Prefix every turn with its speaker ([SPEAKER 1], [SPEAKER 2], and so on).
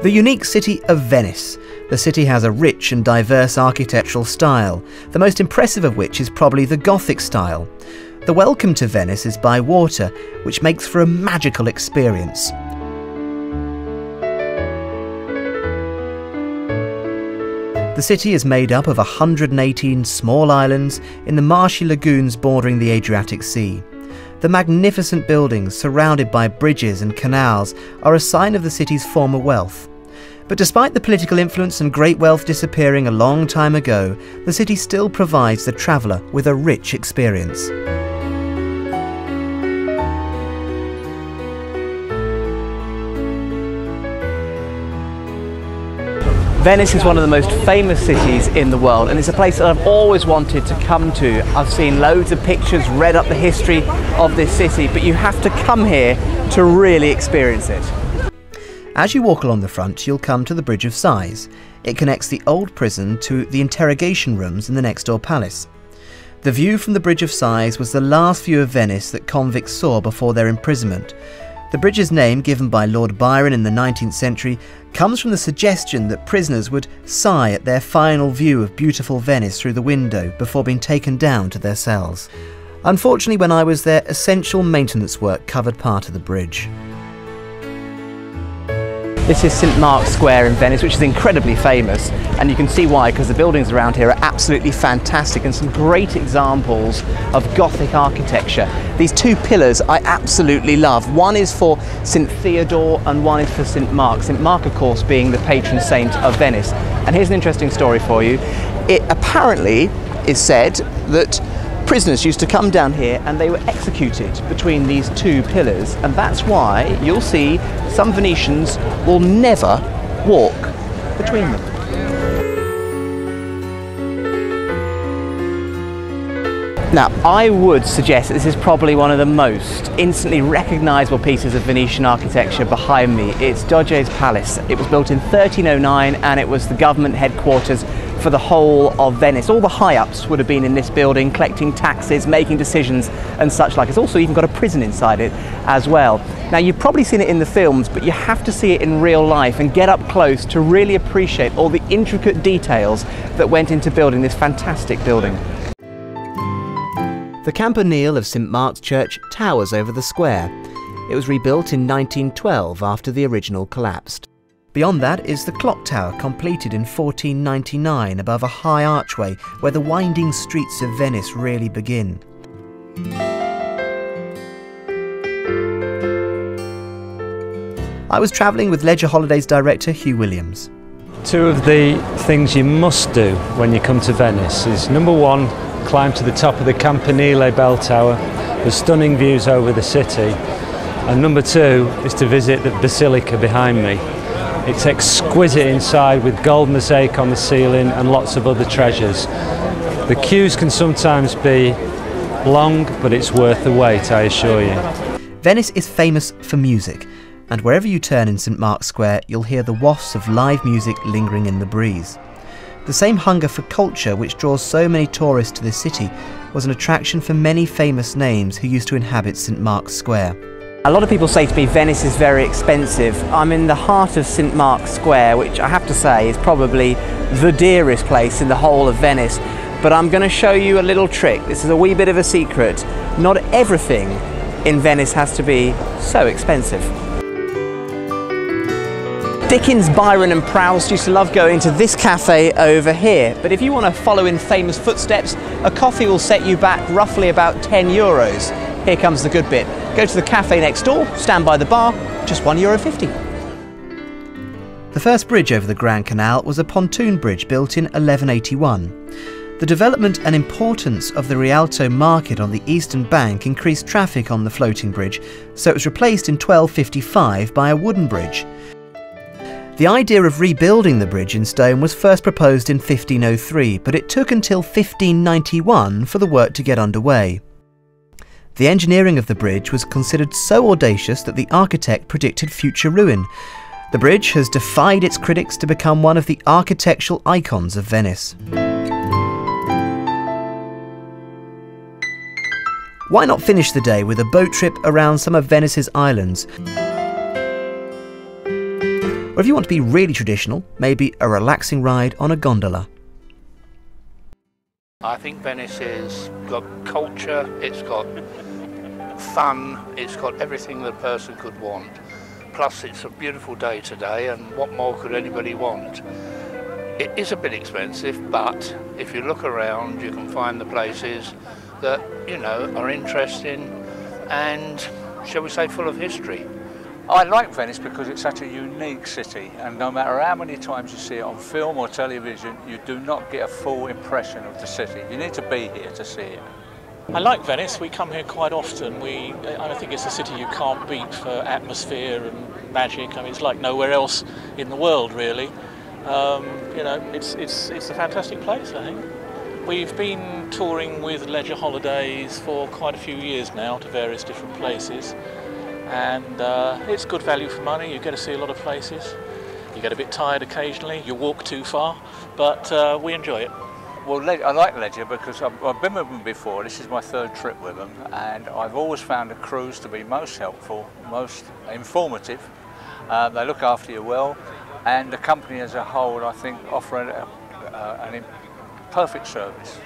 [SPEAKER 1] The unique city of Venice. The city has a rich and diverse architectural style, the most impressive of which is probably the Gothic style. The welcome to Venice is by water, which makes for a magical experience. The city is made up of 118 small islands in the marshy lagoons bordering the Adriatic Sea. The magnificent buildings surrounded by bridges and canals are a sign of the city's former wealth. But despite the political influence and great wealth disappearing a long time ago, the city still provides the traveller with a rich experience.
[SPEAKER 2] Venice is one of the most famous cities in the world, and it's a place that I've always wanted to come to. I've seen loads of pictures, read up the history of this city, but you have to come here to really experience it.
[SPEAKER 1] As you walk along the front, you'll come to the Bridge of Sighs. It connects the old prison to the interrogation rooms in the next door palace. The view from the Bridge of Sighs was the last view of Venice that convicts saw before their imprisonment. The bridge's name, given by Lord Byron in the 19th century, comes from the suggestion that prisoners would sigh at their final view of beautiful Venice through the window before being taken down to their cells. Unfortunately, when I was there, essential maintenance work covered part of the bridge.
[SPEAKER 2] This is St Mark's Square in Venice, which is incredibly famous, and you can see why, because the buildings around here are absolutely fantastic and some great examples of Gothic architecture. These two pillars I absolutely love. One is for St Theodore and one is for St Mark. St Mark, of course, being the patron saint of Venice. And here's an interesting story for you. It apparently is said that prisoners used to come down here and they were executed between these two pillars, and that's why you'll see some Venetians will never walk between them. Now, I would suggest that this is probably one of the most instantly recognisable pieces of Venetian architecture behind me. It's Doge's Palace. It was built in 1309 and it was the government headquarters for the whole of Venice. All the high-ups would have been in this building, collecting taxes, making decisions and such like. It's also even got a prison inside it as well. Now, you've probably seen it in the films, but you have to see it in real life and get up close to really appreciate all the intricate details that went into building this fantastic building.
[SPEAKER 1] The campanile of St Mark's Church towers over the square. It was rebuilt in 1912 after the original collapsed. Beyond that is the clock tower, completed in 1499 above a high archway where the winding streets of Venice really begin. I was travelling with Leisure Holidays director Hugh Williams.
[SPEAKER 3] Two of the things you must do when you come to Venice is, number one, climb to the top of the Campanile bell tower. There's stunning views over the city. And number two is to visit the basilica behind me. It's exquisite inside with gold mosaic on the ceiling and lots of other treasures. The queues can sometimes be long, but it's worth the wait, I assure you.
[SPEAKER 1] Venice is famous for music, and wherever you turn in St Mark's Square, you'll hear the wafts of live music lingering in the breeze. The same hunger for culture which draws so many tourists to this city was an attraction for many famous names who used to inhabit St Mark's Square.
[SPEAKER 2] A lot of people say to me Venice is very expensive. I'm in the heart of St Mark's Square, which I have to say is probably the dearest place in the whole of Venice. But I'm going to show you a little trick. This is a wee bit of a secret. Not everything in Venice has to be so expensive. Dickens, Byron and Proust used to love going to this cafe over here. But if you want to follow in famous footsteps, a coffee will set you back roughly about €10. Here comes the good bit. Go to the cafe next door, stand by the bar, just €1.50.
[SPEAKER 1] The first bridge over the Grand Canal was a pontoon bridge built in 1181. The development and importance of the Rialto market on the eastern bank increased traffic on the floating bridge, so it was replaced in 1255 by a wooden bridge. The idea of rebuilding the bridge in stone was first proposed in 1503, but it took until 1591 for the work to get underway. The engineering of the bridge was considered so audacious that the architect predicted future ruin. The bridge has defied its critics to become one of the architectural icons of Venice. Why not finish the day with a boat trip around some of Venice's islands? Or if you want to be really traditional, maybe a relaxing ride on a gondola.
[SPEAKER 4] I think Venice has got culture, it's got fun, it's got everything that a person could want. Plus it's a beautiful day today, and what more could anybody want? It is a bit expensive, but if you look around you can find the places that, you know, are interesting and, shall we say, full of history.
[SPEAKER 5] I like Venice because it's such a unique city, and no matter how many times you see it on film or television, you do not get a full impression of the city. You need to be here to see it.
[SPEAKER 6] I like Venice. We come here quite often. I think it's a city you can't beat for atmosphere and magic. I mean, it's like nowhere else in the world, really. You know, it's a fantastic place, I think. We've been touring with Leisure Holidays for quite a few years now to various different places. And it's good value for money. You get to see a lot of places. You get a bit tired occasionally, you walk too far, but we enjoy it.
[SPEAKER 5] Well, I like Leisure because I've been with them before. This is my third trip with them, and I've always found the cruise to be most helpful, most informative. They look after you well, and the company as a whole, I think, offer a perfect service.